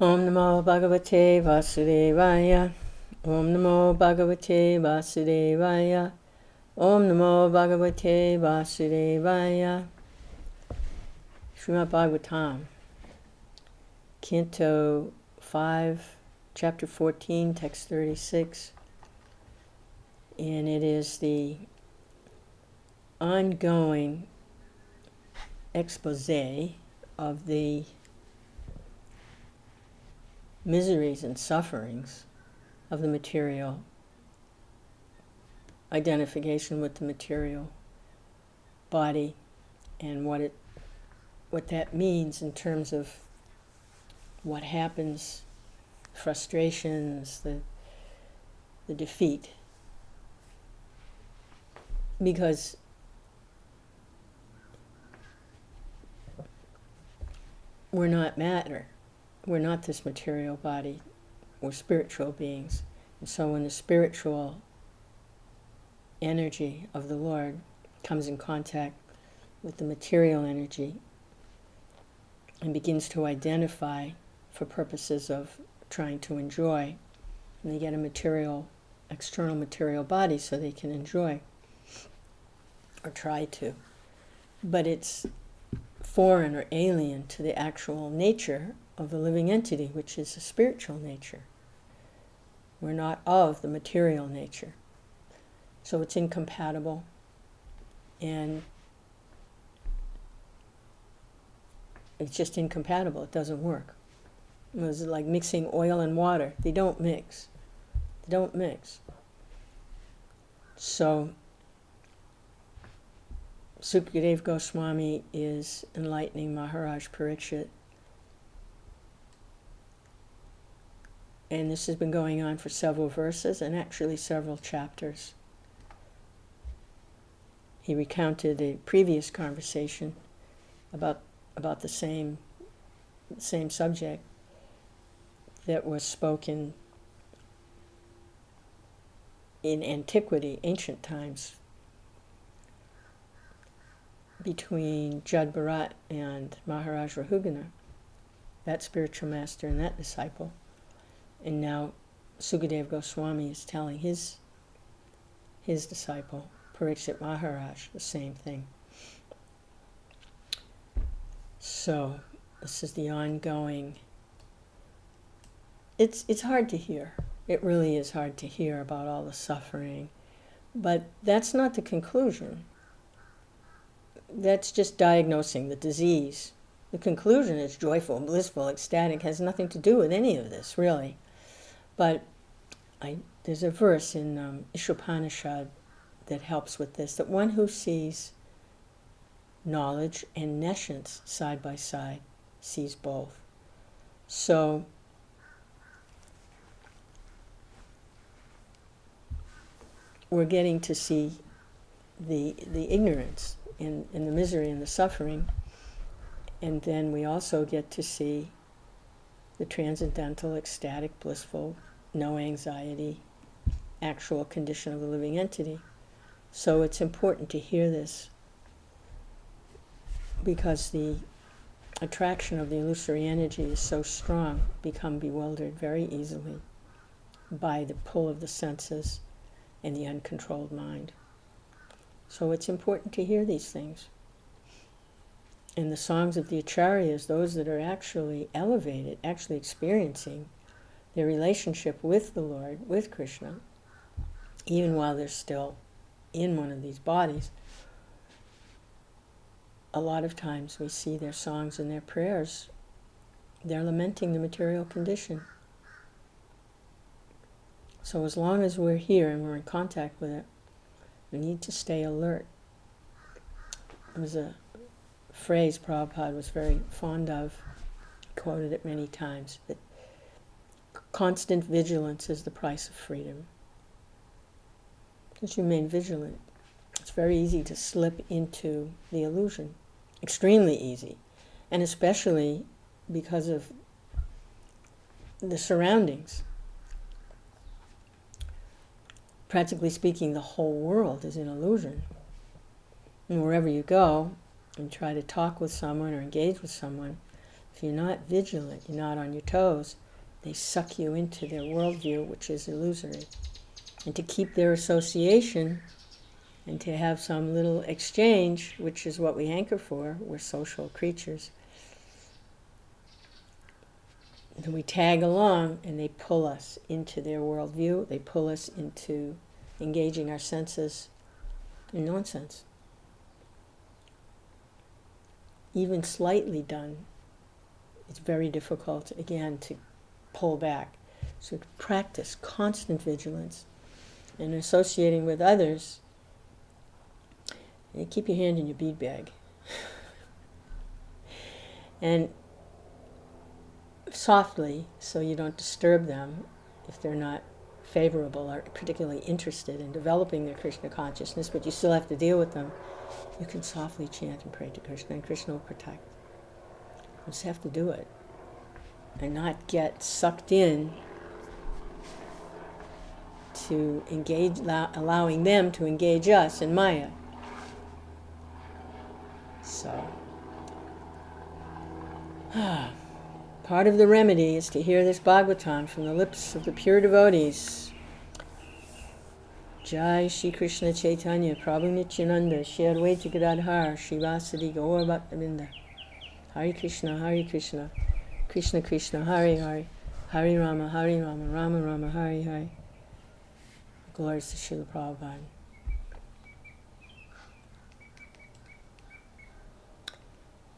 Om Namo Bhagavate Vasudevaya. Om Namo Bhagavate Vasudevaya. Om Namo Bhagavate Vasudevaya. Srimad Bhagavatam, Canto 5, Chapter 14, Text 36. And it is the ongoing expose of the miseries and sufferings of the material, identification with the material body, and what that means in terms of what happens, frustrations, the defeat. Because we're not matter. We're not this material body. We're spiritual beings. And so when the spiritual energy of the Lord comes in contact with the material energy and begins to identify for purposes of trying to enjoy, and they get a external material body so they can enjoy, or try to. But it's foreign or alien to the actual nature of the living entity, which is a spiritual nature. We're not of the material nature. So it's incompatible, and it's just incompatible. It doesn't work. It was like mixing oil and water. They don't mix. They don't mix. So Sukadeva Goswami is enlightening Maharaj Parikshit. And this has been going on for several verses and actually several chapters. He recounted a previous conversation about the same subject that was spoken in antiquity, ancient times, between Jad Bharat and Maharaj Rahugana, that spiritual master and that disciple. And now Sukadeva Goswami is telling his disciple, Parikshit Maharaj, the same thing. So this is the ongoing. It's hard to hear. It really is hard to hear about all the suffering. But that's not the conclusion. That's just diagnosing the disease. The conclusion is joyful, blissful, ecstatic, has nothing to do with any of this, really. But there's a verse in Ishopanishad that helps with this, that one who sees knowledge and nescience side by side sees both. So we're getting to see the ignorance and the misery and the suffering, and then we also get to see the transcendental, ecstatic, blissful, no anxiety, actual condition of the living entity. So it's important to hear this, because the attraction of the illusory energy is so strong, become bewildered very easily by the pull of the senses and the uncontrolled mind. So it's important to hear these things. In the songs of the acharyas, those that are actually elevated, actually experiencing their relationship with the Lord, with Krishna, even while they're still in one of these bodies, a lot of times we see their songs and their prayers, they're lamenting the material condition. So as long as we're here and we're in contact with it, we need to stay alert. There was a phrase Prabhupada was very fond of, quoted it many times, that constant vigilance is the price of freedom. Just remain vigilant. It's very easy to slip into the illusion, extremely easy, and especially because of the surroundings. Practically speaking, the whole world is an illusion. And wherever you go and try to talk with someone or engage with someone, If you're not vigilant, you're not on your toes, they suck you into their worldview, which is illusory. And to keep their association and to have some little exchange, which is what we hanker for, we're social creatures, and we tag along and they pull us into their worldview, they pull us into engaging our senses in nonsense. Even slightly done, it's very difficult, again, to pull back. So practice constant vigilance and associating with others. And keep your hand in your bead bag. And softly, so you don't disturb them if they're not favorable or particularly interested in developing their Krishna consciousness, but you still have to deal with them. You can softly chant and pray to Krishna, and Krishna will protect. You just have to do it and not get sucked in to engage, allowing them to engage us in Maya. So, part of the remedy is to hear this Bhagavatam from the lips of the pure devotees. Jai Shri Krishna Chaitanya Prabhu Nityananda Shri Advaita Gadadhar Shri Vyāsadeva Gaur Bhaktavinda. Hare Krishna, Krishna Krishna, Hare Hare, Hare Rama, Rama Rama, Hare Hare. Glories to Srila Prabhupada.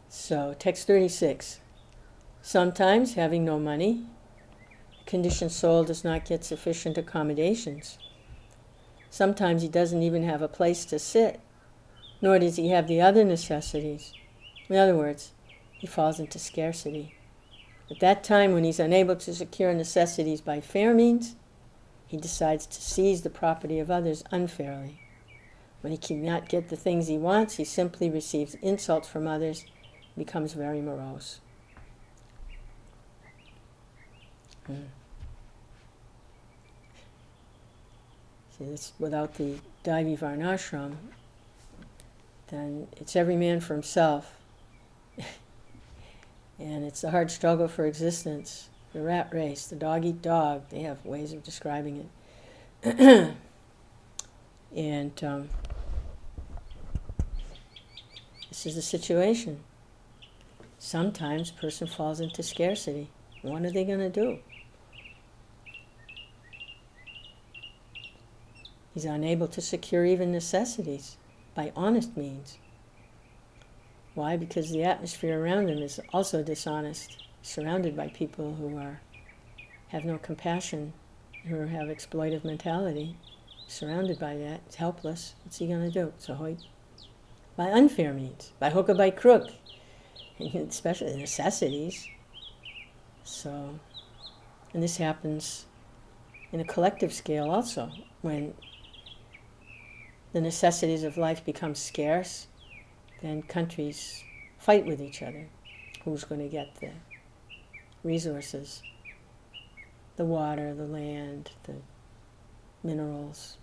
So, text 36. Sometimes, having no money, the conditioned soul does not get sufficient accommodations. Sometimes he doesn't even have a place to sit, nor does he have the other necessities. In other words, he falls into scarcity. At that time, when he's unable to secure necessities by fair means, he decides to seize the property of others unfairly. When he cannot get the things he wants, he simply receives insults from others, becomes very morose. See, this, without the Daivi Varnashram, then it's every man for himself. And it's a hard struggle for existence. The rat race, the dog eat dog, they have ways of describing it. And this is the situation. Sometimes a person falls into scarcity. What are they going to do? He's unable to secure even necessities by honest means. Why? Because the atmosphere around him is also dishonest, surrounded by people who have no compassion, who have exploitive mentality, surrounded by that, he's helpless. What's he going to do? So by unfair means, by hook or by crook, especially necessities. So, and this happens in a collective scale also, when the necessities of life become scarce, then countries fight with each other. Who's going to get the resources? The water, the land, the minerals,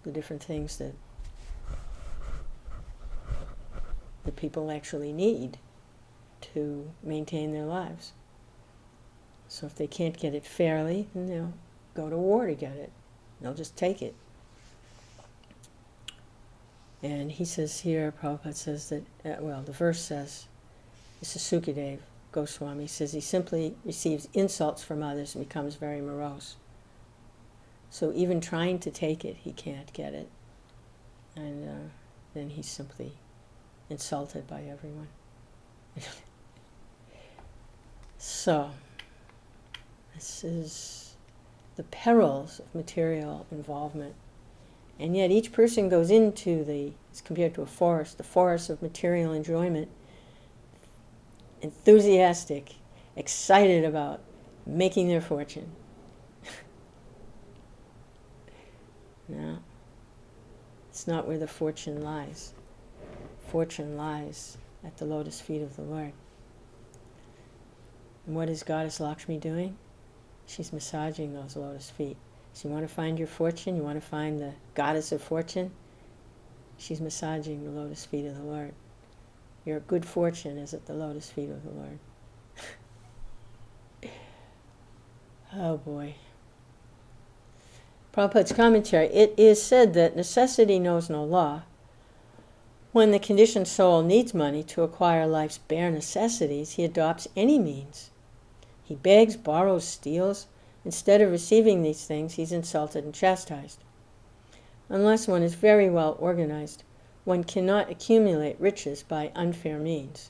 the different things that the people actually need to maintain their lives. So if they can't get it fairly, then they'll go to war to get it. They'll just take it. And he says here, Prabhupada says that, the verse says, this is Sukadev Goswami, says he simply receives insults from others and becomes very morose. So even trying to take it, he can't get it. And then he's simply insulted by everyone. So, this is the perils of material involvement. And yet each person goes into as compared to the forest of material enjoyment, enthusiastic, excited about making their fortune. No, it's not where the fortune lies. Fortune lies at the lotus feet of the Lord. And what is Goddess Lakshmi doing? She's massaging those lotus feet. So you want to find your fortune? You want to find the goddess of fortune? She's massaging the lotus feet of the Lord. Your good fortune is at the lotus feet of the Lord. Oh boy. Prabhupada's commentary, it is said that necessity knows no law. When the conditioned soul needs money to acquire life's bare necessities, he adopts any means. He begs, borrows, steals. Instead of receiving these things, he's insulted and chastised. Unless one is very well organized, one cannot accumulate riches by unfair means.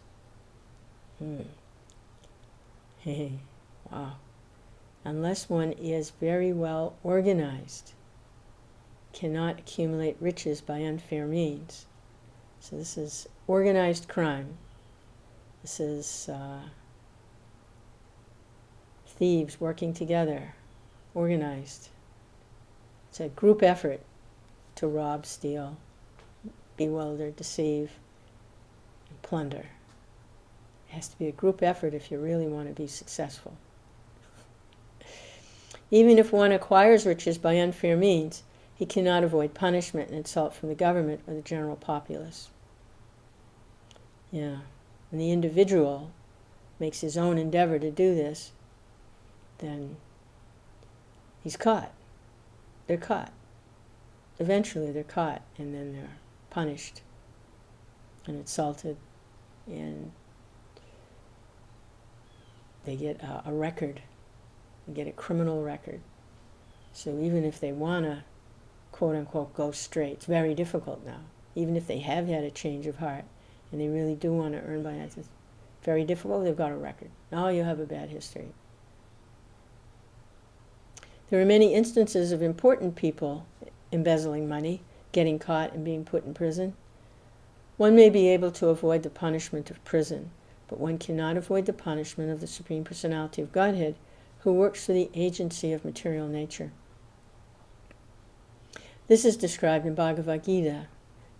Wow. Unless one is very well organized, cannot accumulate riches by unfair means. So this is organized crime. This is thieves working together, organized. It's a group effort to rob, steal, bewilder, deceive, and plunder. It has to be a group effort if you really want to be successful. Even if one acquires riches by unfair means, he cannot avoid punishment and insult from the government or the general populace. Yeah. When the individual makes his own endeavor to do this, then he's caught. They're caught. Eventually they're caught, and then they're punished and insulted, and they get a record. They get a criminal record. So even if they want to, quote-unquote, go straight, it's very difficult now. Even if they have had a change of heart, and they really do want to earn by that, it's very difficult. They've got a record. Now you have a bad history. There are many instances of important people embezzling money, getting caught, and being put in prison. One may be able to avoid the punishment of prison, but one cannot avoid the punishment of the Supreme Personality of Godhead, who works through the agency of material nature. This is described in Bhagavad Gita.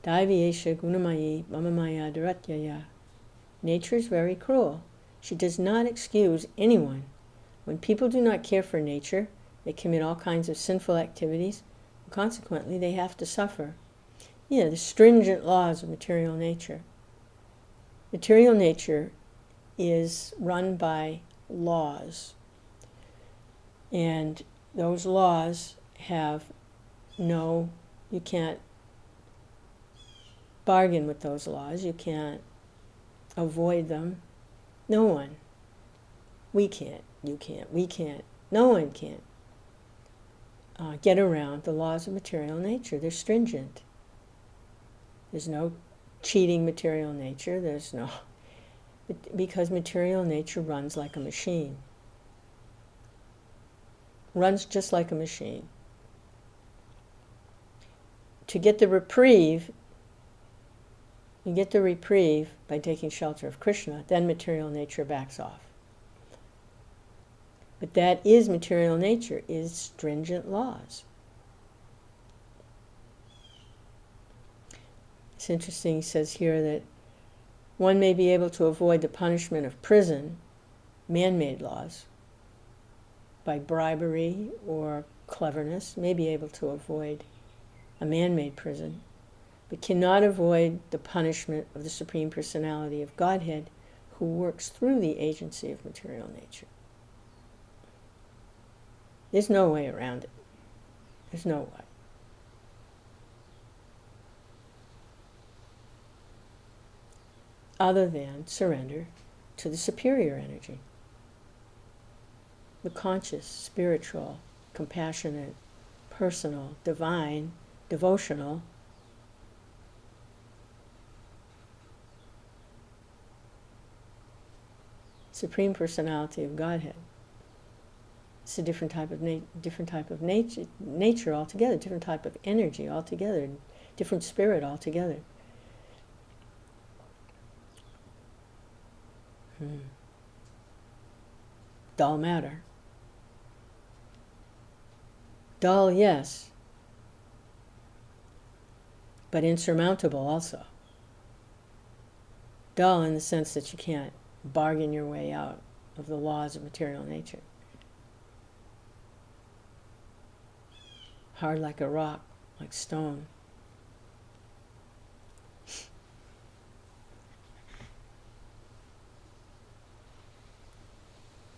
Daiviyesha gunamayi mamamaya daratyaya. Nature is very cruel. She does not excuse anyone. When people do not care for nature, they commit all kinds of sinful activities. Consequently, they have to suffer. The stringent laws of material nature. Material nature is run by laws. And those laws have you can't bargain with those laws. You can't avoid them. No one. We can't. You can't. We can't. No one can get around the laws of material nature. They're stringent. There's no cheating material nature. There's no... Because material nature runs like a machine. Runs just like a machine. To get the reprieve, you get the reprieve by taking shelter of Krishna, then material nature backs off. But that is material nature, is stringent laws. It's interesting, he says here that one may be able to avoid the punishment of prison, man-made laws, by bribery or cleverness, may be able to avoid a man-made prison, but cannot avoid the punishment of the Supreme Personality of Godhead, who works through the agency of material nature. There's no way around it. There's no way. Other than surrender to the superior energy. The conscious, spiritual, compassionate, personal, divine, devotional, Supreme Personality of Godhead. It's a different type of nature altogether, different type of energy altogether, different spirit altogether. Dull matter. Dull, yes, but insurmountable also. Dull in the sense that you can't bargain your way out of the laws of material nature. Hard like a rock, like stone.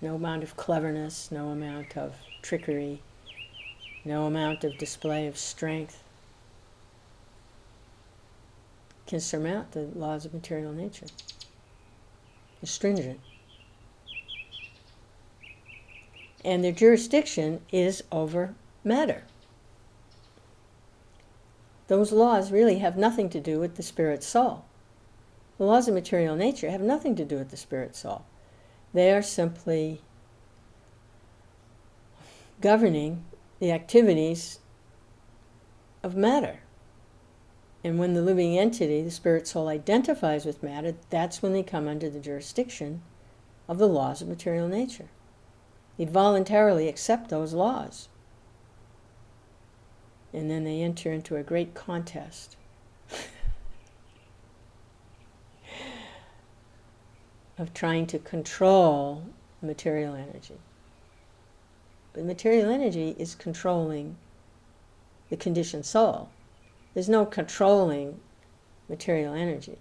No amount of cleverness, no amount of trickery, no amount of display of strength can surmount the laws of material nature. They're stringent. And their jurisdiction is over matter. Those laws really have nothing to do with the spirit soul. The laws of material nature have nothing to do with the spirit soul. They are simply governing the activities of matter. And when the living entity, the spirit soul, identifies with matter, that's when they come under the jurisdiction of the laws of material nature. They voluntarily accept those laws. And then they enter into a great contest of trying to control material energy. But material energy is controlling the conditioned soul. There's no controlling material energy.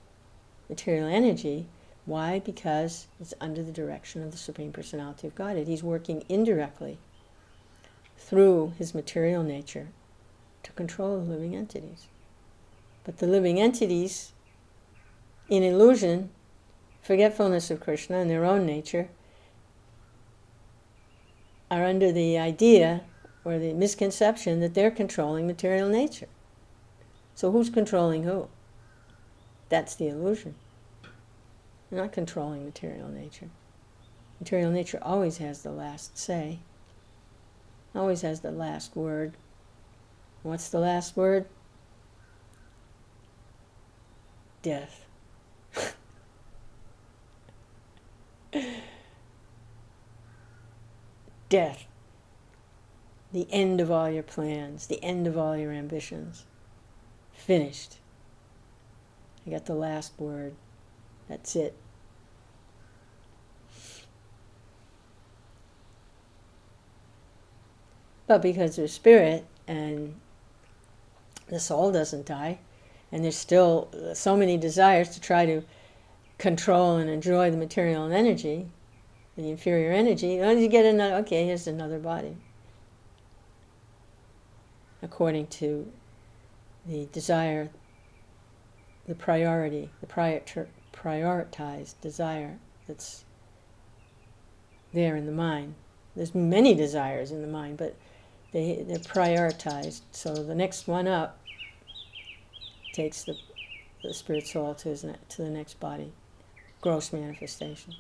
Material energy, why? Because it's under the direction of the Supreme Personality of Godhead. He's working indirectly through his material nature to control the living entities. But the living entities, in illusion, forgetfulness of Krishna and their own nature, are under the idea or the misconception that they're controlling material nature. So who's controlling who? That's the illusion. They're not controlling material nature. Material nature always has the last say, always has the last word. What's the last word? Death. Death. The end of all your plans, the end of all your ambitions. Finished. I got the last word. That's it. But because there's spirit and the soul doesn't die, and there's still so many desires to try to control and enjoy the material energy, the inferior energy, oh, you get another, okay, here's another body. According to the desire, the priority, the prioritized desire that's there in the mind. There's many desires in the mind, but they're prioritized. So the next one up takes the spirit soul to the next body. Gross manifestation.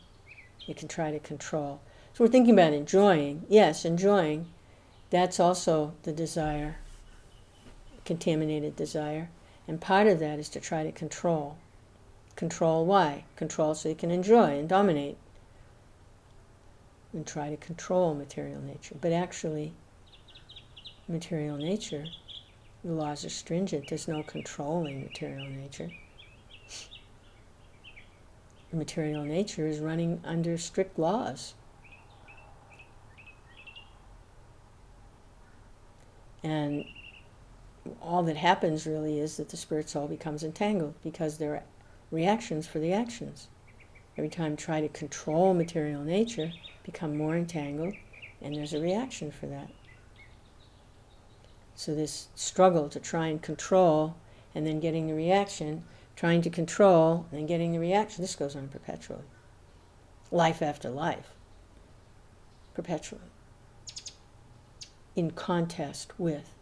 You can try to control. So we're thinking about enjoying. Yes, enjoying. That's also the desire, contaminated desire. And part of that is to try to control. Control why? Control so you can enjoy and dominate. And try to control material nature. But actually, material nature, the laws are stringent. There's no controlling material nature. Material nature is running under strict laws. And all that happens really is that the spirit soul becomes entangled because there are reactions for the actions. Every time you try to control material nature, become more entangled, and there's a reaction for that. So this struggle to try and control and then getting the reaction, trying to control and getting the reaction, this goes on perpetually. Life after life. Perpetually. In contest with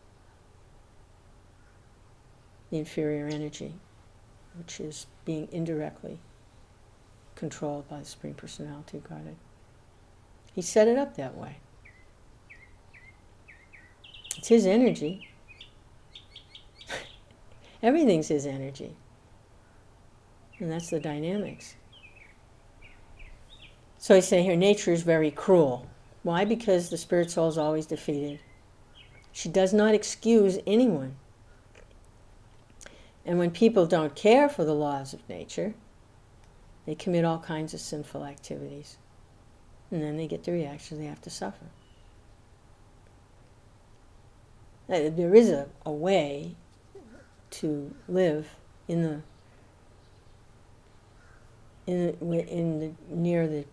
the inferior energy, which is being indirectly controlled by the Supreme Personality of Godhead. He set it up that way. It's his energy. Everything's his energy. And that's the dynamics. So I say here, nature is very cruel. Why? Because the spirit soul is always defeated. She does not excuse anyone. And when people don't care for the laws of nature, they commit all kinds of sinful activities. And then they get the reaction they have to suffer. There is a way to live near the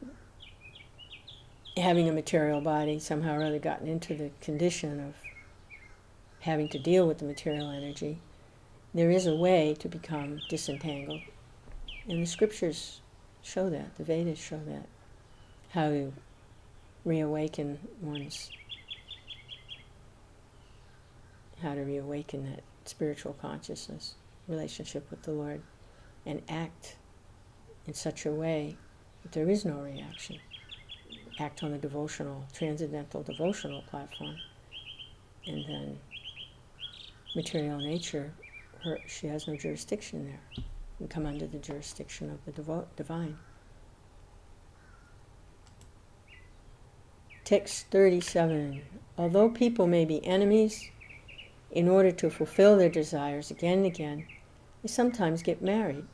having a material body, somehow or other gotten into the condition of having to deal with the material energy, there is a way to become disentangled. And the scriptures show that, the Vedas show that, how to reawaken that spiritual consciousness, relationship with the Lord, and act in such a way that there is no reaction. Act on the devotional, transcendental devotional platform, and then material nature, she has no jurisdiction there. We come under the jurisdiction of the divine. Text 37. Although people may be enemies, in order to fulfill their desires again and again, they sometimes get married.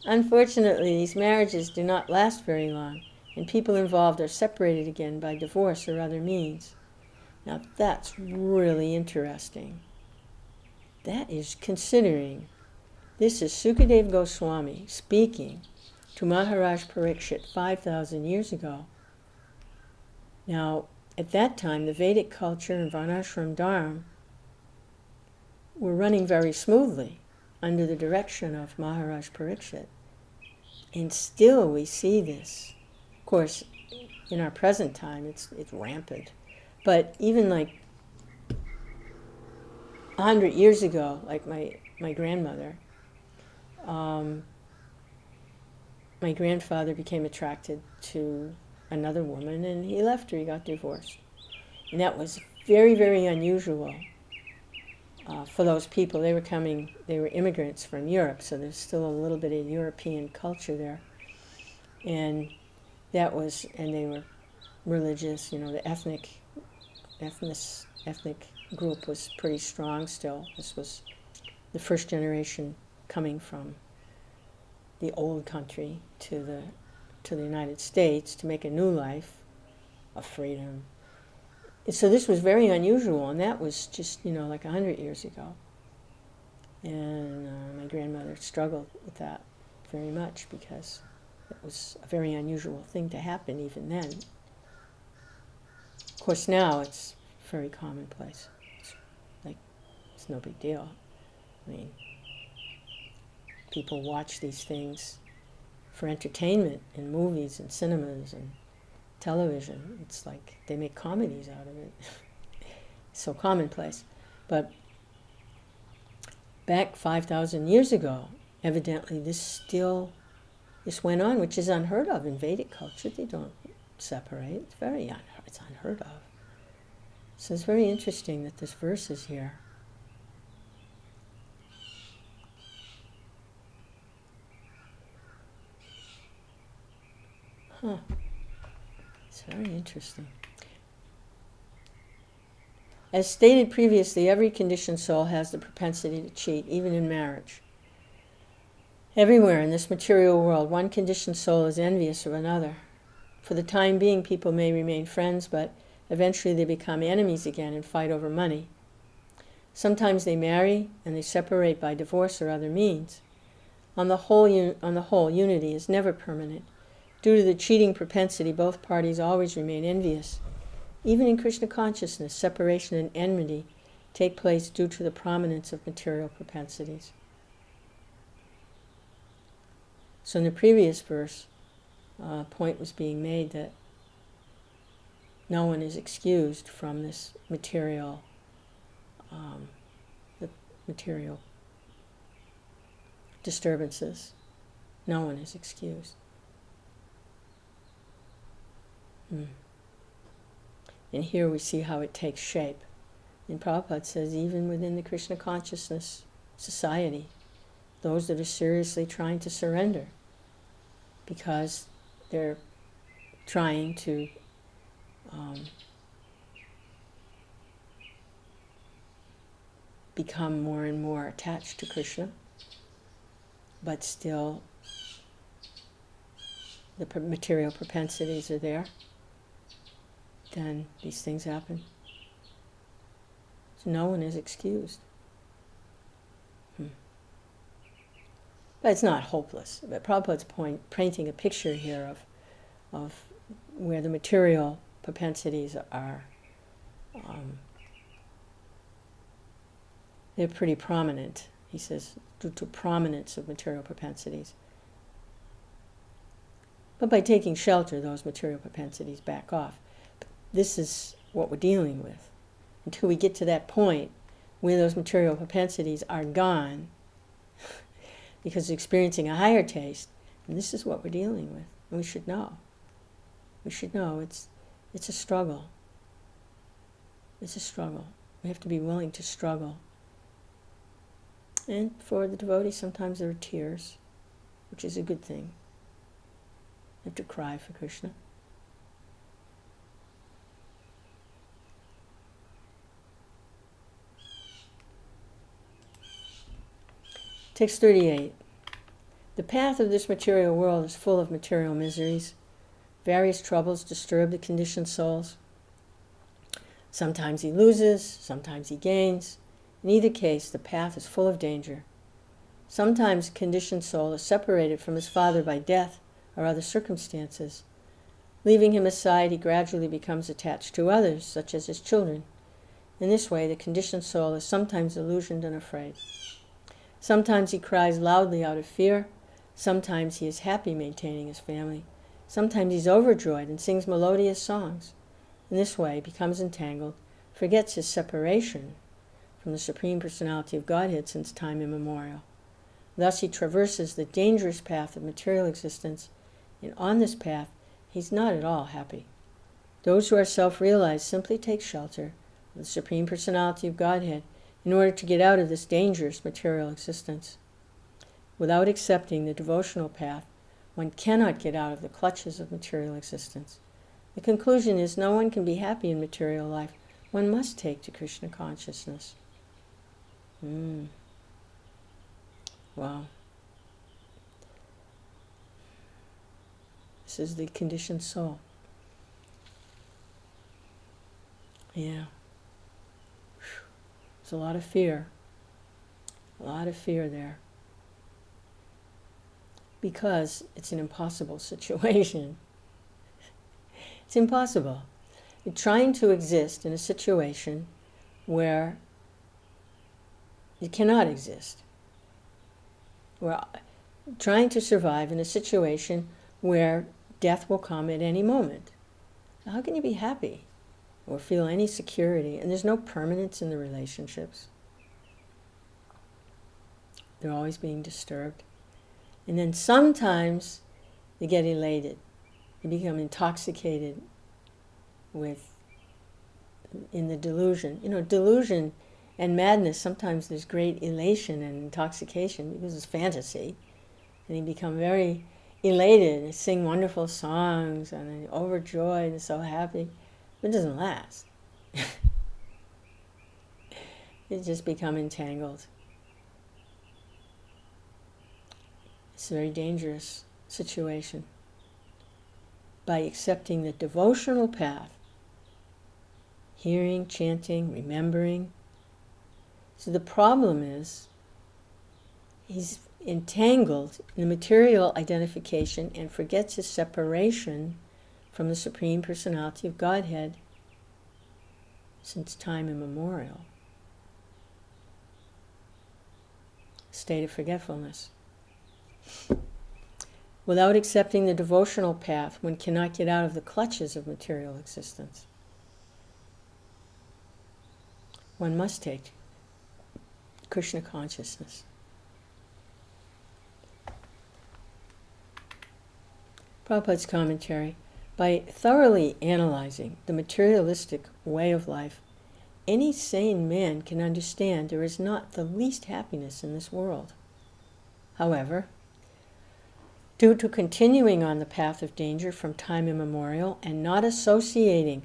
Unfortunately, these marriages do not last very long, and people involved are separated again by divorce or other means. Now that's really interesting. That is considering, this is Sukadeva Goswami speaking to Maharaj Parikshit 5,000 years ago. Now, at that time, the Vedic culture and Varnashram Dharma were running very smoothly under the direction of Maharaj Parikshit. And still we see this. Of course, in our present time, it's rampant. But even like 100 years ago, like my grandmother, my grandfather became attracted to another woman, and he left her, he got divorced. And that was very, very unusual for those people. They were immigrants from Europe, so there's still a little bit of European culture there. And they were religious, the ethnic group was pretty strong still. This was the first generation coming from the old country to the United States to make a new life of freedom. So this was very unusual, and that was just, like 100 years ago. And my grandmother struggled with that very much because it was a very unusual thing to happen even then. Of course, now it's very commonplace. It's no big deal. I mean, people watch these things for entertainment in movies and cinemas and television. It's like they make comedies out of it. It's so commonplace. But back 5,000 years ago, evidently this went on, which is unheard of in Vedic culture. They don't separate. It's unheard of. So it's very interesting that this verse is here. Huh. It's very interesting. As stated previously, every conditioned soul has the propensity to cheat, even in marriage. Everywhere in this material world, one conditioned soul is envious of another. For the time being, people may remain friends, but eventually they become enemies again and fight over money. Sometimes they marry and they separate by divorce or other means. On the whole, unity is never permanent. Due to the cheating propensity, both parties always remain envious. Even in Krishna consciousness, separation and enmity take place due to the prominence of material propensities. So in the previous verse, a point was being made that no one is excused from this material, the material disturbances. No one is excused. And here we see how it takes shape. And Prabhupada says even within the Krishna consciousness society, those that are seriously trying to surrender because they're trying to become more and more attached to Krishna, but still the material propensities are there, then these things happen. So no one is excused. But it's not hopeless. But Prabhupada's painting a picture here of where the material propensities are, they're pretty prominent. He says, due to prominence of material propensities. But by taking shelter, those material propensities back off. This is what we're dealing with. Until we get to that point where those material propensities are gone, because experiencing a higher taste, and this is what we're dealing with. And we should know. We should know it's a struggle. It's a struggle. We have to be willing to struggle. And for the devotee, sometimes there are tears, which is a good thing. You have to cry for Krishna. Text 38. The path of this material world is full of material miseries. Various troubles disturb the conditioned souls. Sometimes he loses, sometimes he gains. In either case, the path is full of danger. Sometimes a conditioned soul is separated from his father by death or other circumstances. Leaving him aside, he gradually becomes attached to others, such as his children. In this way, the conditioned soul is sometimes illusioned and afraid. Sometimes he cries loudly out of fear. Sometimes he is happy maintaining his family. Sometimes he's overjoyed and sings melodious songs. In this way, he becomes entangled, forgets his separation from the Supreme Personality of Godhead since time immemorial. Thus he traverses the dangerous path of material existence, and on this path, he's not at all happy. Those who are self-realized simply take shelter of the Supreme Personality of Godhead in order to get out of this dangerous material existence. Without accepting the devotional path, one cannot get out of the clutches of material existence. The conclusion is no one can be happy in material life. One must take to Krishna consciousness. Wow. This is the conditioned soul. Yeah. There's a lot of fear. A lot of fear there. Because it's an impossible situation. It's impossible. You're trying to exist in a situation where you cannot exist. We're trying to survive in a situation where death will come at any moment. How can you be happy or feel any security? And there's no permanence in the relationships. They're always being disturbed. And then sometimes they get elated. They become intoxicated in the delusion. You know, delusion and madness, sometimes there's great elation and intoxication because it's fantasy. And they become very elated and sing wonderful songs and they're overjoyed and so happy. But it doesn't last. They just become entangled. It's a very dangerous situation. By accepting the devotional path, hearing, chanting, remembering. So the problem is, he's entangled in the material identification and forgets his separation from the Supreme Personality of Godhead since time immemorial. State of forgetfulness. Without accepting the devotional path, one cannot get out of the clutches of material existence. One must take Krishna consciousness. Prabhupada's commentary. By thoroughly analyzing the materialistic way of life, any sane man can understand there is not the least happiness in this world. However, due to continuing on the path of danger from time immemorial and not associating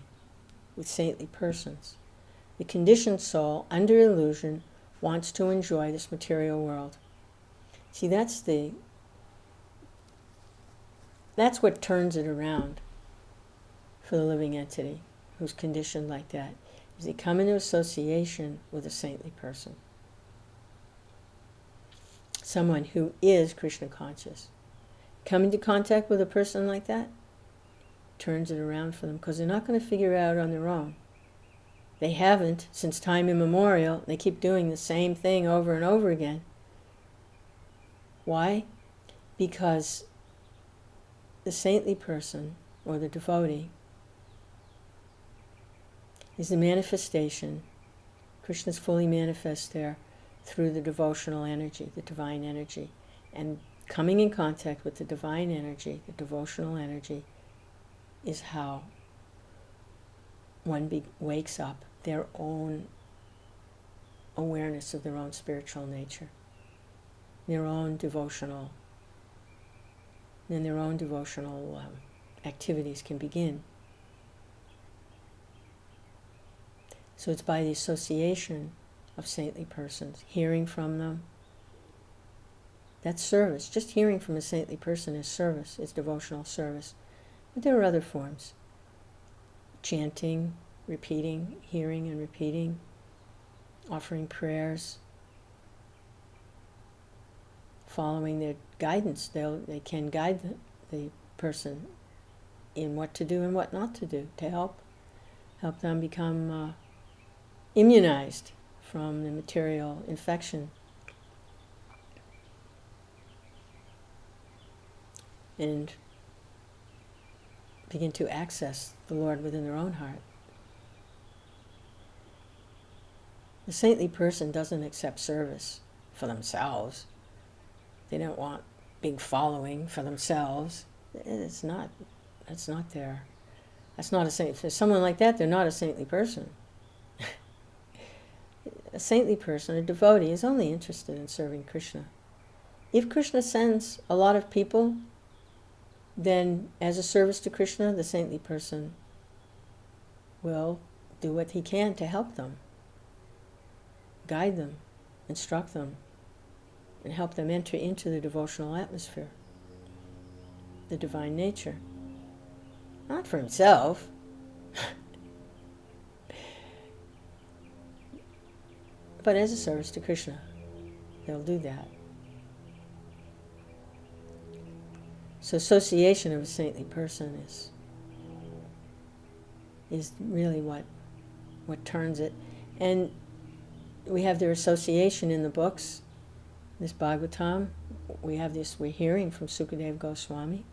with saintly persons, the conditioned soul, under illusion, wants to enjoy this material world. See, that's what turns it around for the living entity who's conditioned like that, is they come into association with a saintly person. someone who is Krishna conscious. Come into contact with a person like that, turns it around for them, because they're not going to figure it out on their own. They haven't since time immemorial. They keep doing the same thing over and over again. Why? Because the saintly person, or the devotee, is the manifestation. Krishna's fully manifest there through the devotional energy, the divine energy. And coming in contact with the divine energy, the devotional energy, is how one wakes up their own awareness of their own spiritual nature, their own devotional, then their own devotional activities can begin. So it's by the association of saintly persons, hearing from them. That's service. Just hearing from a saintly person is service, is devotional service. But there are other forms. Chanting, repeating, hearing and repeating, offering prayers, following their guidance. They can guide the person in what to do and what not to do, to help them become immunized from the material infection. And begin to access the Lord within their own heart. The saintly person doesn't accept service for themselves. They don't want big following for themselves. That's not their. That's not a saint. If there's someone like that, they're not a saintly person. A saintly person, a devotee, is only interested in serving Krishna. If Krishna sends a lot of people, then as a service to Krishna, the saintly person will do what he can to help them, guide them, instruct them, and help them enter into the devotional atmosphere, the divine nature. Not for himself. But as a service to Krishna, they'll do that. So association of a saintly person is really what turns it. And we have their association in the books. This Bhagavatam, we're hearing from Sukadeva Goswami,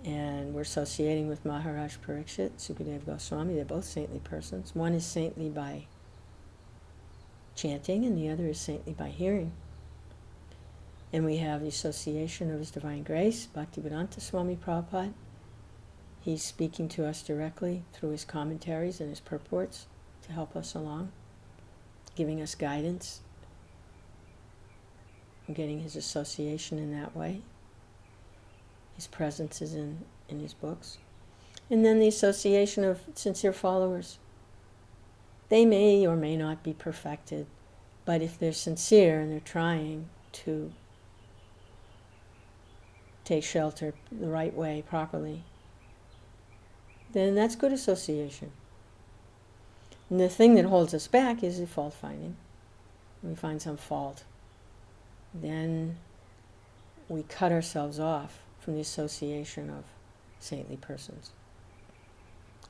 and we're associating with Maharaj Parikshit, Sukadeva Goswami. They're both saintly persons. One is saintly by chanting, and the other is saintly by hearing. And we have the association of His Divine Grace, Bhaktivedanta Swami Prabhupada. He's speaking to us directly through his commentaries and his purports to help us along, giving us guidance. We're getting his association in that way. His presence is in his books. And then the association of sincere followers. They may or may not be perfected, but if they're sincere and they're trying to take shelter the right way, properly, then that's good association. And the thing that holds us back is the fault finding. When we find some fault, then we cut ourselves off from the association of saintly persons.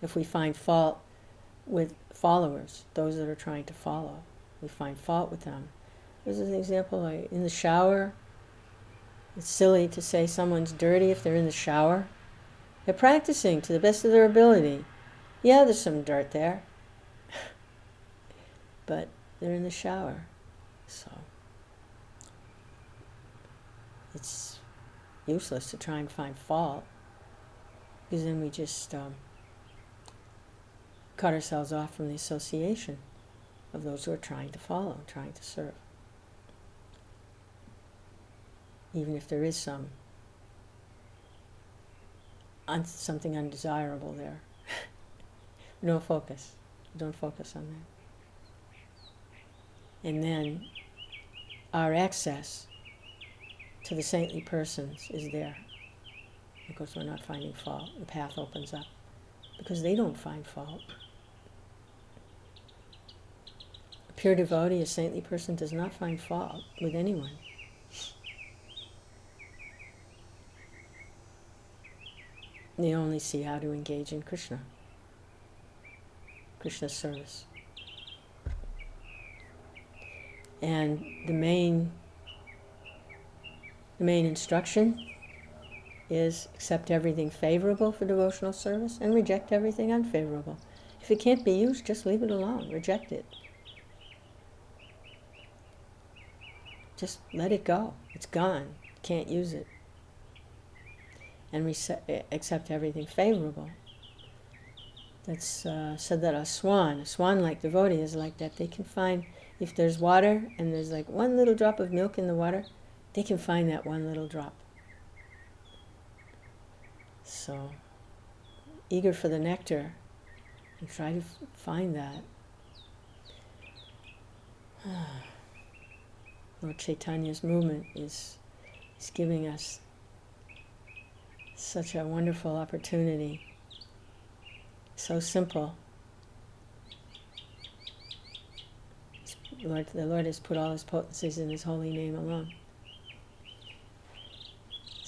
If we find fault with followers, those that are trying to follow, we find fault with them. This is an example, like in the shower. It's silly to say someone's dirty if they're in the shower. They're practicing to the best of their ability. Yeah, there's some dirt there. But they're in the shower. So it's useless to try and find fault, because then we just cut ourselves off from the association of those who are trying to follow, trying to serve. Even if there is something undesirable there. Don't focus on that. And then our access to the saintly persons is there, because we're not finding fault. The path opens up because they don't find fault. A pure devotee, a saintly person, does not find fault with anyone. They only see how to engage in Krishna's service. And the main instruction is accept everything favorable for devotional service and reject everything unfavorable. If it can't be used, just leave it alone, reject it. Just let it go. It's gone. Can't use it. And accept everything favorable. That's said that a swan-like devotee is like that. They can find, if there's water and there's like one little drop of milk in the water, they can find that one little drop. So, eager for the nectar, and try to find that. Lord Chaitanya's movement is giving us such a wonderful opportunity. So simple. The Lord has put all his potencies in his holy name alone.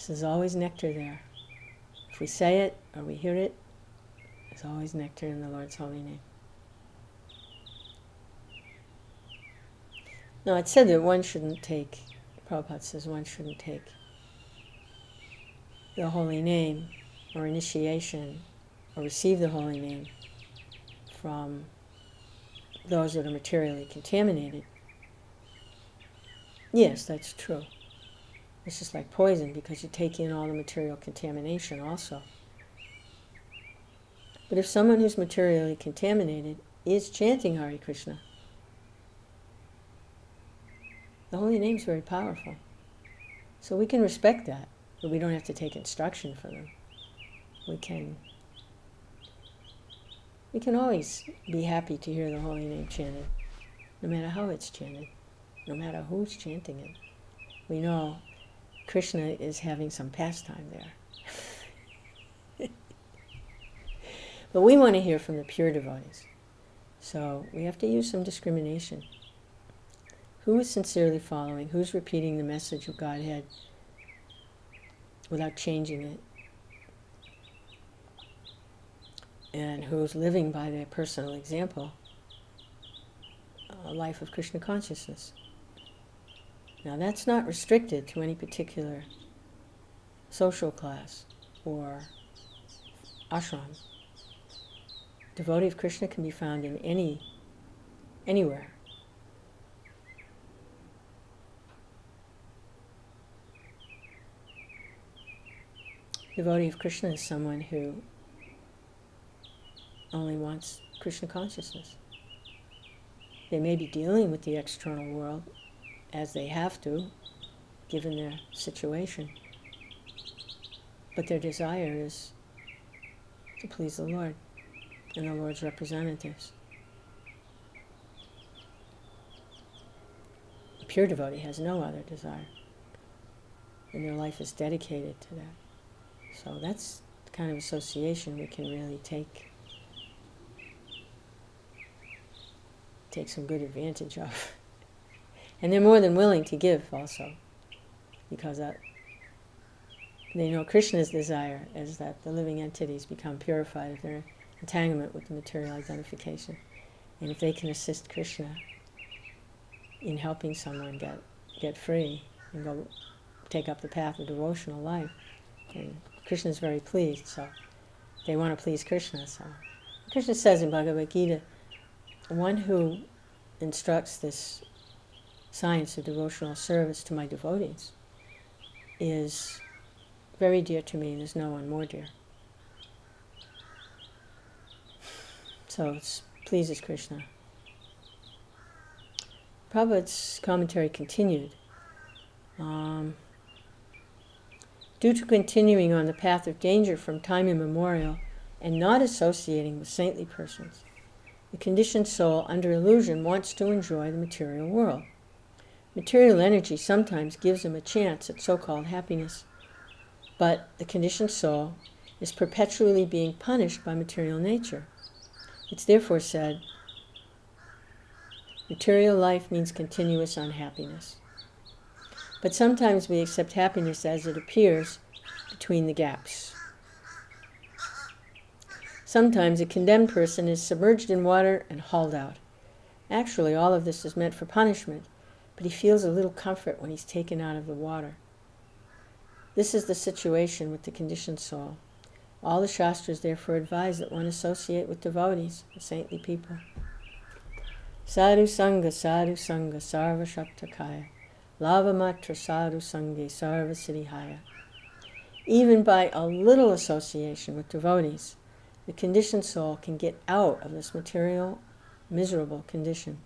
There's always nectar there. If we say it or we hear it, there's always nectar in the Lord's holy name. Now, it's said that one shouldn't take, Prabhupada says one shouldn't take the holy name or initiation or receive the holy name from those that are materially contaminated. Yes, that's true. It's just like poison because you take in all the material contamination also. But if someone who's materially contaminated is chanting Hare Krishna, the holy name is very powerful. So we can respect that, but we don't have to take instruction from them. We can always be happy to hear the holy name chanted, no matter how it's chanted, no matter who's chanting it. We know Krishna is having some pastime there. But we want to hear from the pure devotees. So we have to use some discrimination. Who is sincerely following? Who's repeating the message of Godhead without changing it? And who's living by their personal example a life of Krishna consciousness? Now that's not restricted to any particular social class or ashram. Devotee of Krishna can be found in anywhere. Devotee of Krishna is someone who only wants Krishna consciousness. They may be dealing with the external world as they have to, given their situation. But their desire is to please the Lord and the Lord's representatives. A pure devotee has no other desire, and their life is dedicated to that. So that's the kind of association we can really take some good advantage of. And they're more than willing to give also, because they know Krishna's desire is that the living entities become purified of their entanglement with the material identification. And if they can assist Krishna in helping someone get free and go take up the path of devotional life, and Krishna is very pleased, so they want to please Krishna. So Krishna says in Bhagavad Gita, one who instructs this science of devotional service to my devotees is very dear to me, and there's no one more dear. So it pleases Krishna. Prabhupada's commentary continued. Due to continuing on the path of danger from time immemorial and not associating with saintly persons, the conditioned soul under illusion wants to enjoy the material world. Material energy sometimes gives him a chance at so-called happiness, but the conditioned soul is perpetually being punished by material nature. It's therefore said, material life means continuous unhappiness. But sometimes we accept happiness as it appears between the gaps. Sometimes a condemned person is submerged in water and hauled out. Actually, all of this is meant for punishment, but he feels a little comfort when he's taken out of the water. This is the situation with the conditioned soul. All the Shastras therefore advise that one associate with devotees, the saintly people. Sadhu Sangha, Sarva Shaktakaya, Lava Matra Sadhu Sangha, Sarva Siddhihaya. Even by a little association with devotees, the conditioned soul can get out of this material, miserable condition.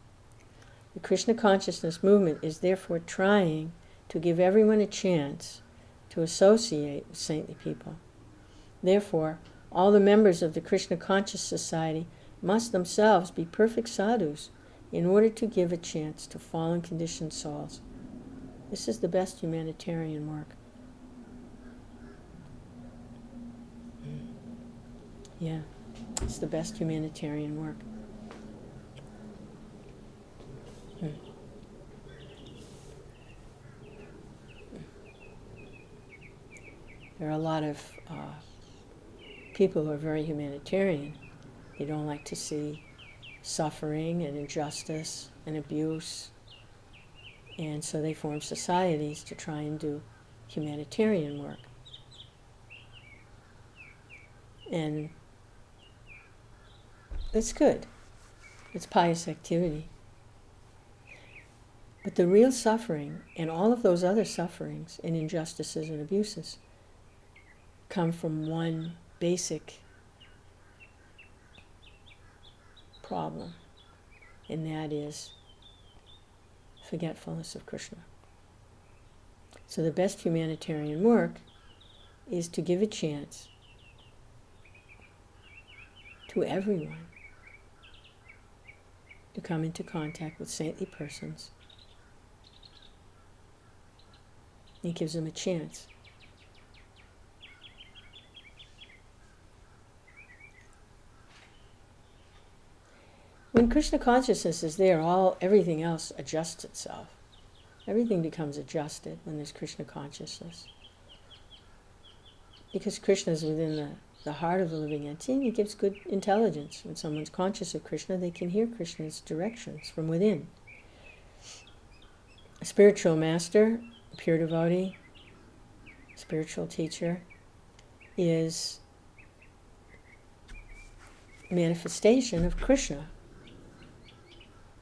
The Krishna consciousness movement is therefore trying to give everyone a chance to associate with saintly people. Therefore, all the members of the Krishna Conscious Society must themselves be perfect sadhus in order to give a chance to fallen conditioned souls. This is the best humanitarian work. Yeah, it's the best humanitarian work. There are a lot of people who are very humanitarian. They don't like to see suffering and injustice and abuse, and so they form societies to try and do humanitarian work. And it's good. It's pious activity. But the real suffering and all of those other sufferings and injustices and abuses come from one basic problem, and that is forgetfulness of Krishna. So the best humanitarian work is to give a chance to everyone to come into contact with saintly persons. It gives them a chance. When Krishna consciousness is there, everything else adjusts itself. Everything becomes adjusted when there's Krishna consciousness. Because Krishna is within the heart of the living entity, and it gives good intelligence. When someone's conscious of Krishna, they can hear Krishna's directions from within. A spiritual master, a pure devotee, spiritual teacher, is a manifestation of Krishna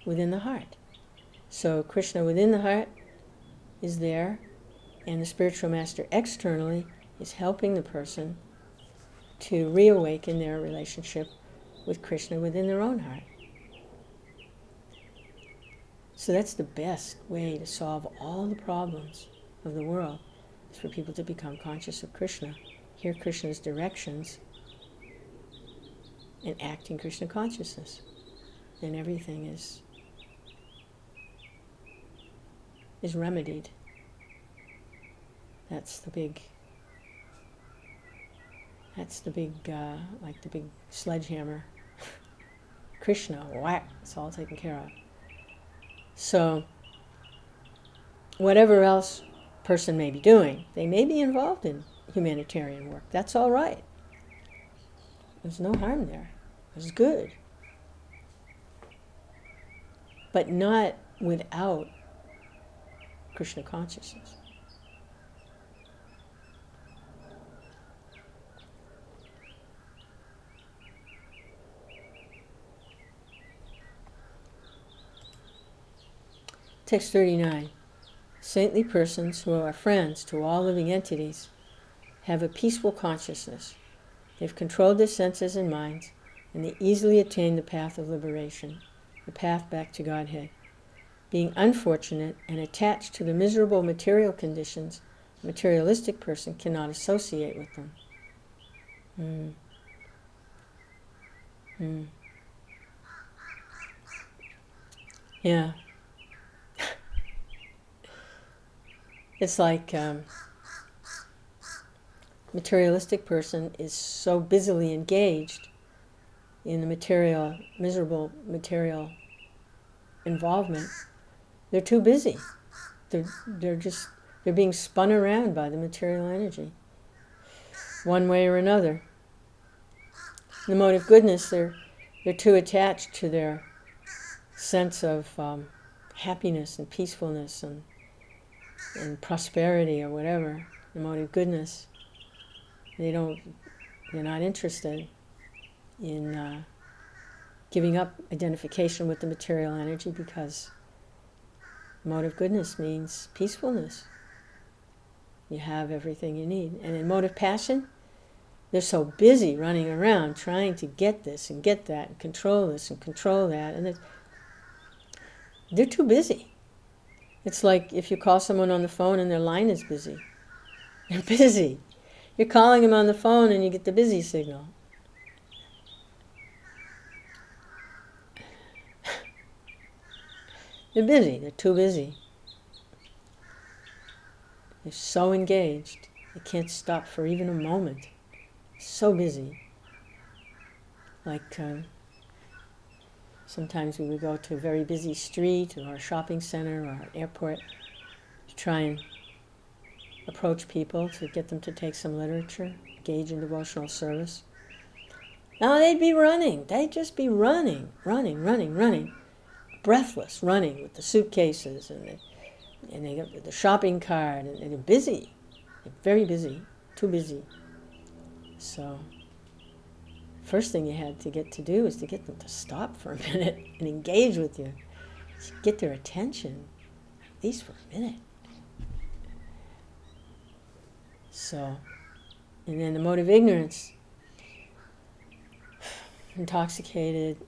within the heart. So Krishna within the heart is there, and the spiritual master externally is helping the person to reawaken their relationship with Krishna within their own heart. So that's the best way to solve all the problems of the world, is for people to become conscious of Krishna, hear Krishna's directions, and act in Krishna consciousness. Then everything is remedied. That's the big, like the big sledgehammer. Krishna, whack, it's all taken care of. So, whatever else person may be doing, they may be involved in humanitarian work. That's all right. There's no harm there. It's good. But not without Krishna consciousness. Text 39. Saintly persons who are friends to all living entities have a peaceful consciousness. They've controlled their senses and minds, and they easily attain the path of liberation, the path back to Godhead. Being unfortunate and attached to the miserable material conditions, a materialistic person cannot associate with them. Yeah. It's like materialistic person is so busily engaged in the miserable material involvement. They're too busy. They're just They're being spun around by the material energy, one way or another. In the mode of goodness, they're too attached to their sense of happiness and peacefulness and prosperity or whatever. The mode of goodness, they're not interested in giving up identification with the material energy, because the mode of goodness means peacefulness. You have everything you need. And in mode of passion, they're so busy running around trying to get this and get that and control this and control that, and they're too busy. It's like if you call someone on the phone and their line is busy. They're busy. You're calling them on the phone and you get the busy signal. They're busy. They're too busy. They're so engaged. They can't stop for even a moment. So busy. Like sometimes we would go to a very busy street or a shopping center or an airport to try and approach people to get them to take some literature, engage in devotional service. Now they'd be running. They'd just be running, breathless, running with the suitcases and they got the shopping cart, and they're busy. They're very busy, too busy. So, first thing you had to get to do is to get them to stop for a minute and engage with you. To get their attention, at least for a minute. So, and then the mode of ignorance, intoxicated,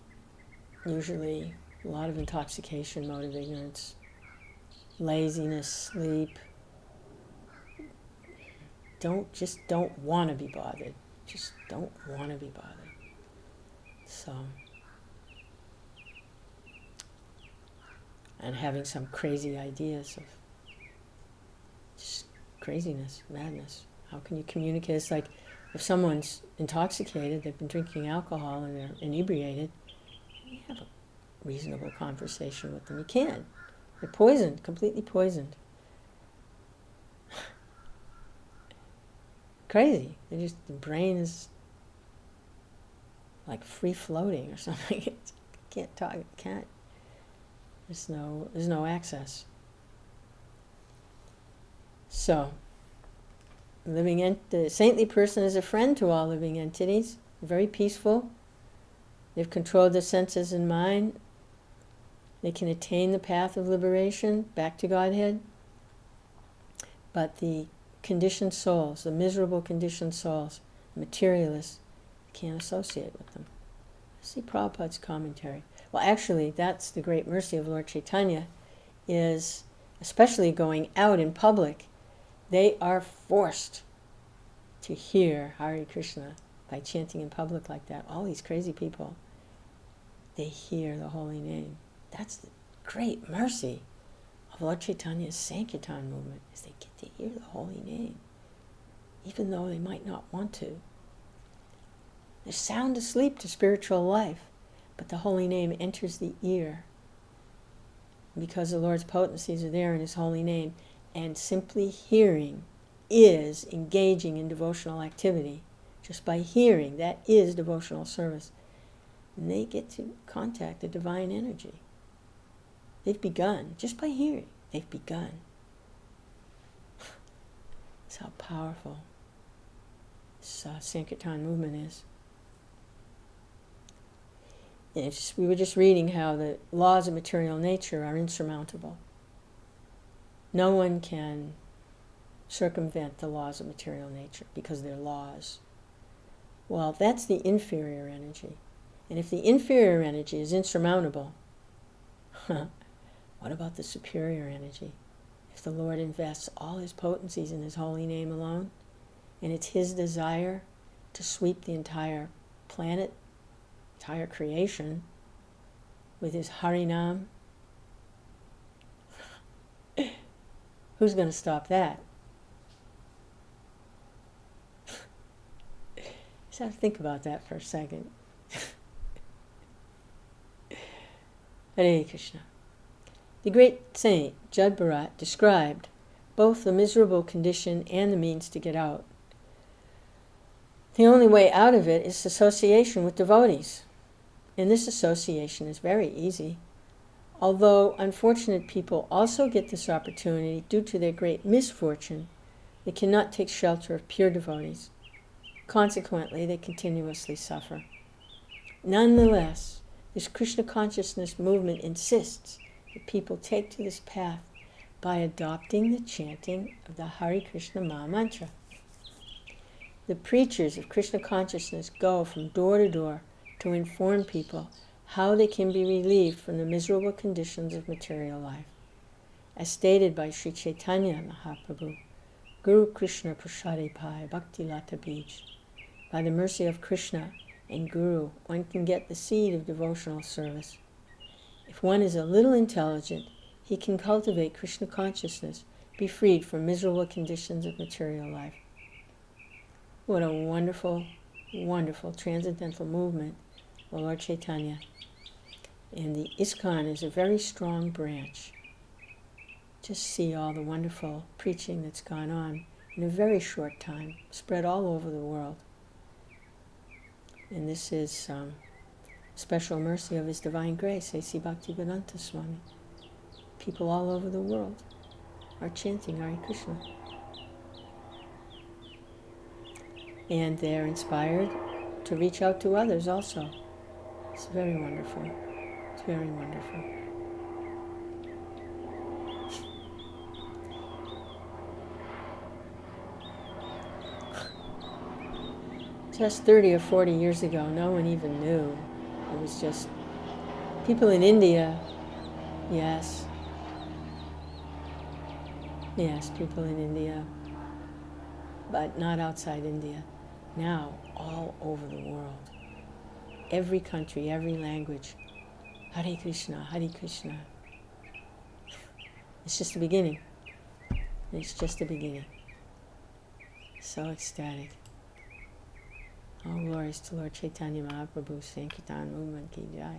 usually a lot of intoxication, mode of ignorance, laziness, sleep, don't want to be bothered. Just don't want to be bothered. So, and having some crazy ideas of just craziness, madness. How can you communicate? It's like if someone's intoxicated, they've been drinking alcohol and they're inebriated, you have a reasonable conversation with them. You can't. They're poisoned, completely poisoned. Crazy. The brain is like free floating or something. It can't talk. It can't. There's no access. So, the saintly person is a friend to all living entities. Very peaceful. They've controlled their senses and mind. They can attain the path of liberation back to Godhead. But the conditioned souls, the miserable conditioned souls, materialists, can't associate with them. See Prabhupada's commentary. Well, actually, that's the great mercy of Lord Chaitanya, is especially going out in public, they are forced to hear Hare Krishna by chanting in public like that. All these crazy people, they hear the holy name. That's the great mercy of Lord Chaitanya's Sankirtan movement, is they get to hear the holy name, even though they might not want to. They're sound asleep to spiritual life, but the holy name enters the ear. Because the Lord's potencies are there in His holy name, and simply hearing is engaging in devotional activity. Just by hearing, that is devotional service. And they get to contact the divine energy. They've begun, just by hearing, they've begun. That's how powerful this Sankirtan movement is. We were just reading how the laws of material nature are insurmountable. No one can circumvent the laws of material nature because they're laws. Well, that's the inferior energy. And if the inferior energy is insurmountable, what about the superior energy? If the Lord invests all His potencies in His holy name alone, and it's His desire to sweep the entire planet, entire creation, with His Harinam, who's going to stop that? Just have to think about that for a second. Hare Krishna. The great saint, Jad Bharat, described both the miserable condition and the means to get out. The only way out of it is association with devotees. And this association is very easy. Although unfortunate people also get this opportunity due to their great misfortune, they cannot take shelter of pure devotees. Consequently, they continuously suffer. Nonetheless, this Krishna consciousness movement insists that people take to this path by adopting the chanting of the Hare Krishna Maha Mantra. The preachers of Krishna consciousness go from door to door to inform people how they can be relieved from the miserable conditions of material life. As stated by Sri Chaitanya Mahaprabhu, Guru Krishna Prasade Pai Bhakti Lata Bij. By the mercy of Krishna and Guru, one can get the seed of devotional service. If one is a little intelligent, he can cultivate Krishna consciousness, be freed from miserable conditions of material life. What a wonderful, wonderful transcendental movement, the Lord Chaitanya. And the ISKCON is a very strong branch. Just see all the wonderful preaching that's gone on in a very short time, spread all over the world. And this is special mercy of His Divine Grace, A.C. Bhaktivedanta Swami. People all over the world are chanting Hare Krishna. And they're inspired to reach out to others also. It's very wonderful. It's very wonderful. Just 30 or 40 years ago, no one even knew. It was just people in India, yes. Yes, people in India, but not outside India. Now, all over the world. Every country, every language. Hare Krishna, Hare Krishna. It's just the beginning. It's just the beginning. So ecstatic. All glories to Lord Chaitanya Mahaprabhu, Sankirtan movement ki jai.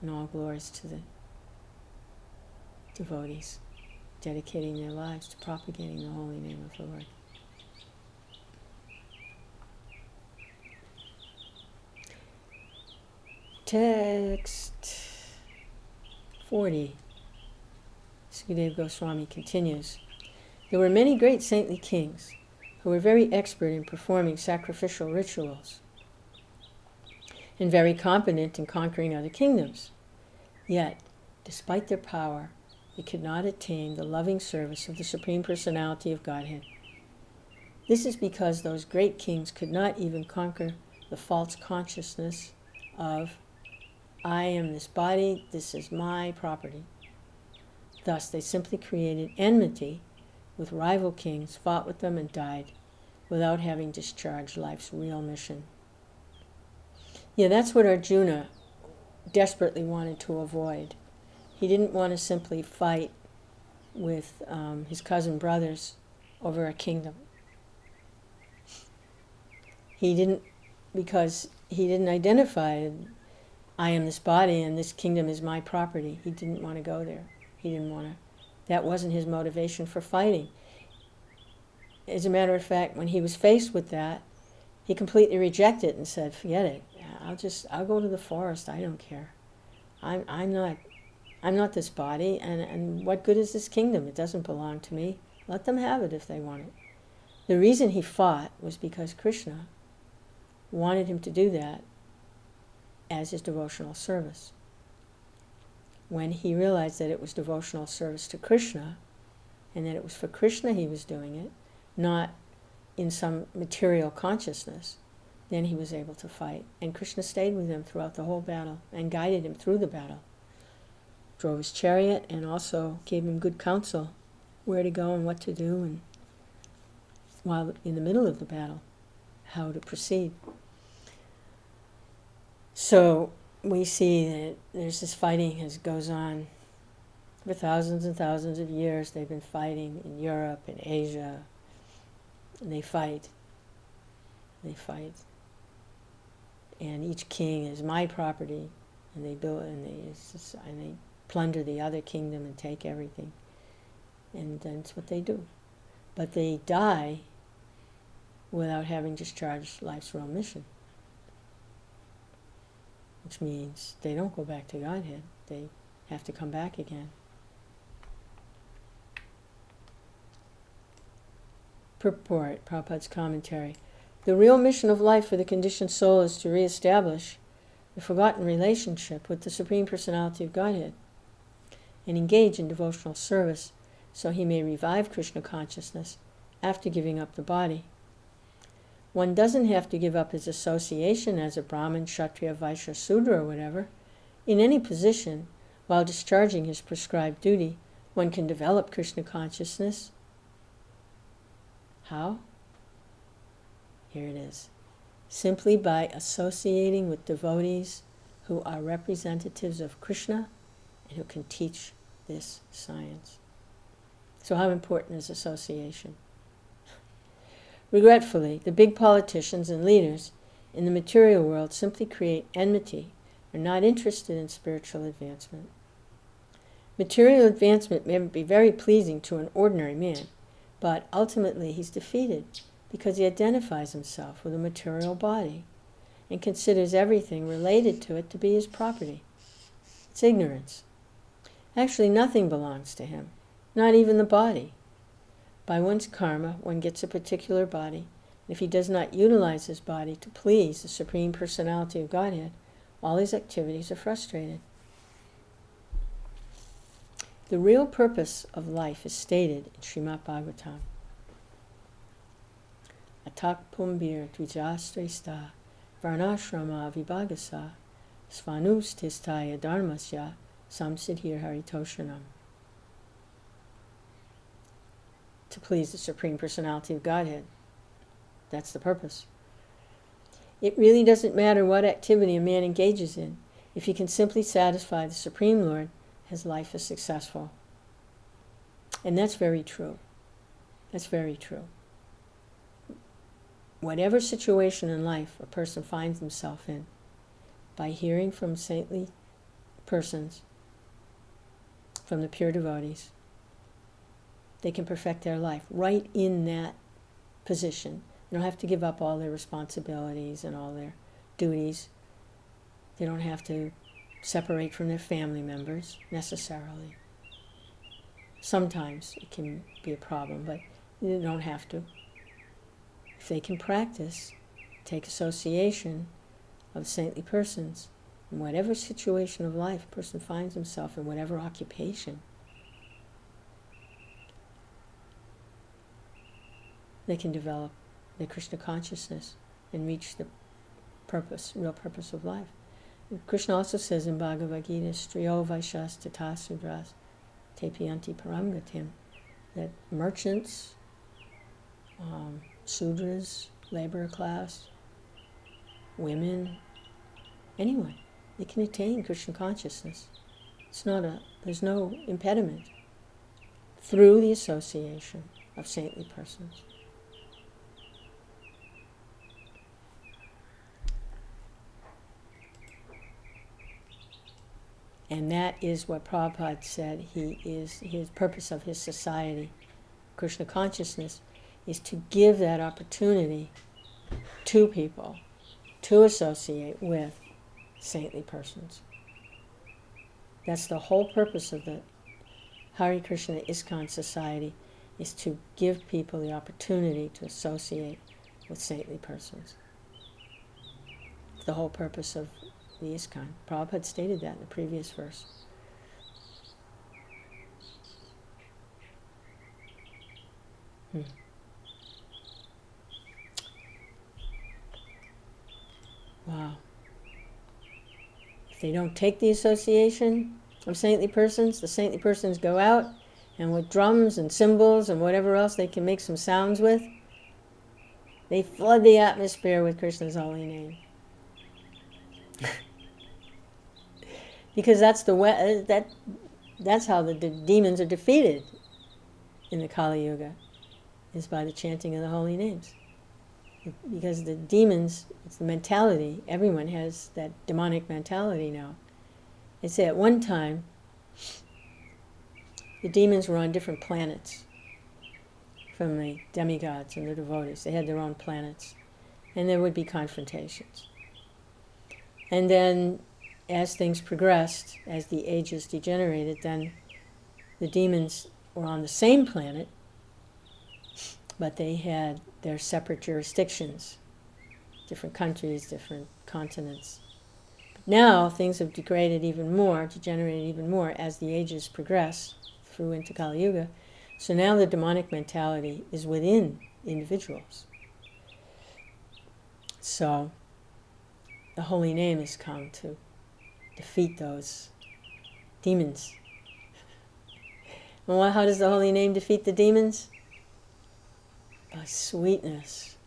And all glories to the devotees, dedicating their lives to propagating the holy name of the Lord. Text 40. Sukadeva Goswami continues. There were many great saintly kings who were very expert in performing sacrificial rituals and very competent in conquering other kingdoms. Yet, despite their power, they could not attain the loving service of the Supreme Personality of Godhead. This is because those great kings could not even conquer the false consciousness of, I am this body, this is my property. Thus, they simply created enmity with rival kings, fought with them, and died without having discharged life's real mission. Yeah, that's what Arjuna desperately wanted to avoid. He didn't want to simply fight with his cousin brothers over a kingdom. He didn't, because he didn't identify, I am this body and this kingdom is my property. He didn't want to go there. He didn't want to. That wasn't his motivation for fighting. As a matter of fact, when he was faced with that, he completely rejected it and said, forget it. I'll go to the forest. I don't care. I'm not this body, and what good is this kingdom? It doesn't belong to me. Let them have it if they want it. The reason he fought was because Krishna wanted him to do that as his devotional service. When he realized that it was devotional service to Krishna, and that it was for Krishna he was doing it, not in some material consciousness, then he was able to fight. And Krishna stayed with him throughout the whole battle and guided him through the battle. Drove his chariot and also gave him good counsel where to go and what to do, and while in the middle of the battle, how to proceed. So we see that there's this fighting that goes on for thousands and thousands of years. They've been fighting in Europe and Asia, and they fight. And each king is my property, and they build and they plunder the other kingdom and take everything. And that's what they do. But they die without having discharged life's real mission. Which means they don't go back to Godhead. They have to come back again. Purport, Prabhupada's commentary. The real mission of life for the conditioned soul is to reestablish the forgotten relationship with the Supreme Personality of Godhead and engage in devotional service so he may revive Krishna consciousness after giving up the body. One doesn't have to give up his association as a Brahmin, Kshatriya, Vaishya, Sudra, or whatever. In any position, while discharging his prescribed duty, one can develop Krishna consciousness. How? Here it is. Simply by associating with devotees who are representatives of Krishna and who can teach this science. So how important is association? Regretfully, the big politicians and leaders in the material world simply create enmity, are not interested in spiritual advancement. Material advancement may be very pleasing to an ordinary man, but ultimately he's defeated because he identifies himself with a material body and considers everything related to it to be his property. It's ignorance. Actually, nothing belongs to him, not even the body. By one's karma, one gets a particular body, and if he does not utilize his body to please the Supreme Personality of Godhead, all his activities are frustrated. The real purpose of life is stated in Srimad Bhagavatam. Atak pumbir dvijastresta varnashrama vibhagasa svanus tistaya dharmasya samsiddhir haritoshanam. To please the Supreme Personality of Godhead. That's the purpose. It really doesn't matter what activity a man engages in. If he can simply satisfy the Supreme Lord, his life is successful. And that's very true. That's very true. Whatever situation in life a person finds himself in, by hearing from saintly persons, from the pure devotees, they can perfect their life right in that position. They don't have to give up all their responsibilities and all their duties. They don't have to separate from their family members necessarily. Sometimes it can be a problem, but you don't have to. If they can practice, take association of saintly persons, in whatever situation of life a person finds himself in, whatever occupation, they can develop their Krishna consciousness and reach the purpose, real purpose of life. And Krishna also says in Bhagavad Gita, Striyo Vaishas Tata Sudras Tepiyanti Paramgatim, that merchants, Sudras, labor class, women, anyone, they can attain Krishna consciousness. There's no impediment through the association of saintly persons. And that is what Prabhupada said his purpose of his society, Krishna consciousness, is to give that opportunity to people to associate with saintly persons. That's the whole purpose of the Hare Krishna ISKCON society, is to give people the opportunity to associate with saintly persons. The whole purpose of the ISKCON. Prabhupada stated that in the previous verse. Wow. If they don't take the association of saintly persons, the saintly persons go out and with drums and cymbals and whatever else they can make some sounds with, they flood the atmosphere with Krishna's holy name. Because that's that's how the demons are defeated in the Kali Yuga, is by the chanting of the holy names. Because the demons, it's the mentality, everyone has that demonic mentality now. They say at one time, the demons were on different planets from the demigods and the devotees. They had their own planets. And there would be confrontations. And then, as things progressed, as the ages degenerated, then the demons were on the same planet, but they had their separate jurisdictions, different countries, different continents. But now things have degraded even more, degenerated even more as the ages progress through into Kali Yuga. So now the demonic mentality is within individuals. So the holy name has come to defeat those demons. And how does the holy name defeat the demons? By sweetness.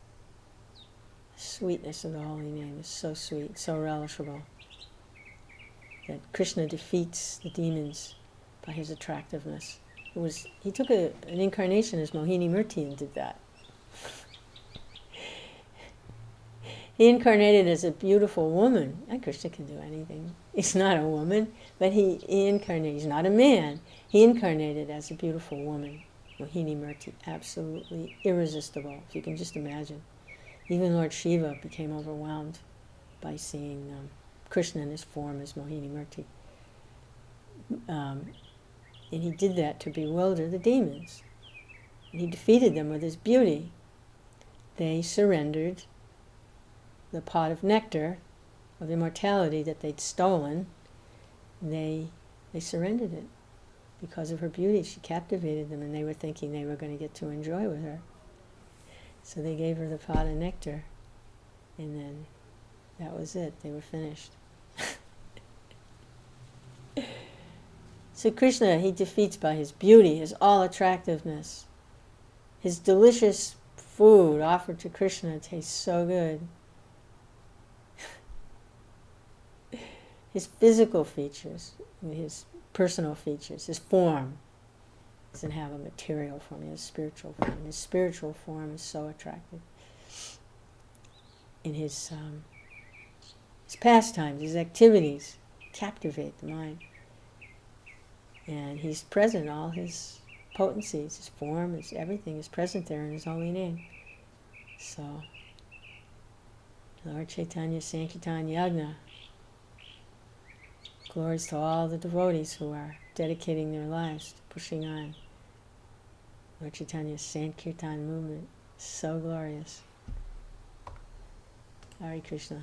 The sweetness of the holy name is so sweet, so relishable, that Krishna defeats the demons by his attractiveness. He took an incarnation as Mohini Murti and did that. He incarnated as a beautiful woman. And Krishna can do anything. He's not a woman, but he incarnated. He's not a man. He incarnated as a beautiful woman. Mohini Murti, absolutely irresistible, if you can just imagine. Even Lord Shiva became overwhelmed by seeing Krishna in his form as Mohini Murti. And he did that to bewilder the demons. And he defeated them with his beauty. They surrendered the pot of nectar of immortality that they'd stolen. They surrendered it because of her beauty. She captivated them, and they were thinking they were going to get to enjoy with her. So they gave her the pot of nectar, and then that was it. They were finished. So Krishna, he defeats by his beauty, his all-attractiveness. His delicious food offered to Krishna tastes so good. His physical features, his personal features, his form doesn't have a material form, he has a spiritual form. His spiritual form is so attractive. In his pastimes, his activities captivate the mind. And he's present, all his potencies, his form, his everything is present there in his holy name. So, Lord Chaitanya Sankirtan Yagna. Glories to all the devotees who are dedicating their lives to pushing on. Lord Chaitanya's Sankirtan movement, so glorious. Hare Krishna.